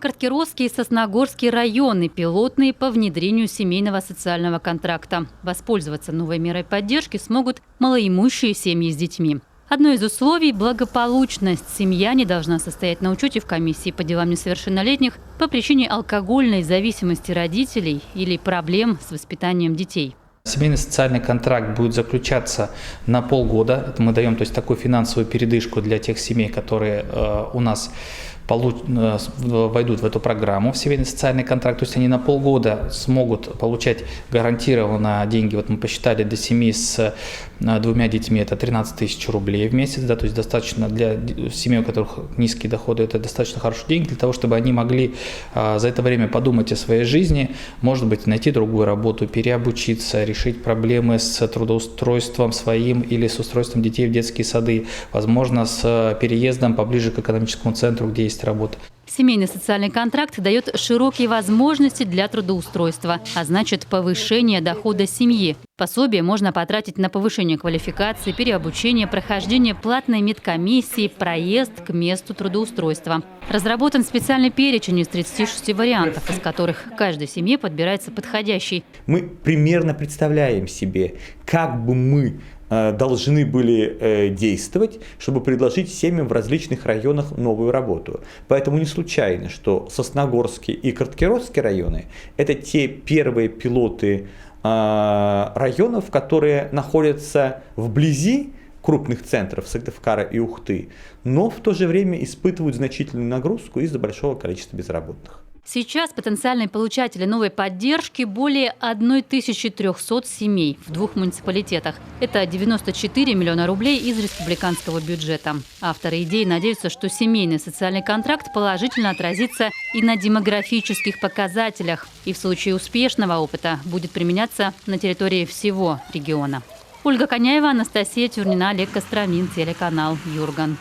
Карткировский и Сосногорский районы пилотные по внедрению семейного социального контракта. Воспользоваться новой мерой поддержки смогут малоимущие семьи с детьми. Одно из условий – благополучность. Семья не должна состоять на учете в комиссии по делам несовершеннолетних по причине алкогольной зависимости родителей или проблем с воспитанием детей. Семейный социальный контракт будет заключаться на полгода. Это мы даем, то есть, такую финансовую передышку для тех семей, которые у нас войдут в эту программу, в семейный социальный контракт. То есть они на полгода смогут получать гарантированно деньги. Вот мы посчитали, для семьи с 2 детьми это 13 тысяч рублей в месяц. Да, то есть достаточно для семей, у которых низкие доходы, это достаточно хорошие деньги для того, чтобы они могли за это время подумать о своей жизни, может быть, найти другую работу, переобучиться, решить проблемы с трудоустройством своим или с устройством детей в детские сады, возможно, с переездом поближе к экономическому центру, где есть работа. Семейный социальный контракт дает широкие возможности для трудоустройства, а значит повышение дохода семьи. Пособие можно потратить на повышение квалификации, переобучение, прохождение платной медкомиссии, проезд к месту трудоустройства. Разработан специальный перечень из 36 вариантов, из которых каждой семье подбирается подходящий. Мы примерно представляем себе, как бы мы должны были действовать, чтобы предложить семьям в различных районах новую работу. Поэтому не случайно, что Сосногорский и Карткировский районы – это те первые пилоты районов, которые находятся вблизи крупных центров Сыктывкара и Ухты, но в то же время испытывают значительную нагрузку из-за большого количества безработных. Сейчас потенциальные получатели новой поддержки более 1300 семей в 2 муниципалитетах. Это 94 миллиона рублей из республиканского бюджета. Авторы идеи надеются, что семейный социальный контракт положительно отразится и на демографических показателях, и в случае успешного опыта будет применяться на территории всего региона. Ольга Коняева, Анастасия Тюрнина, Олег Костромин, телеканал Юрган.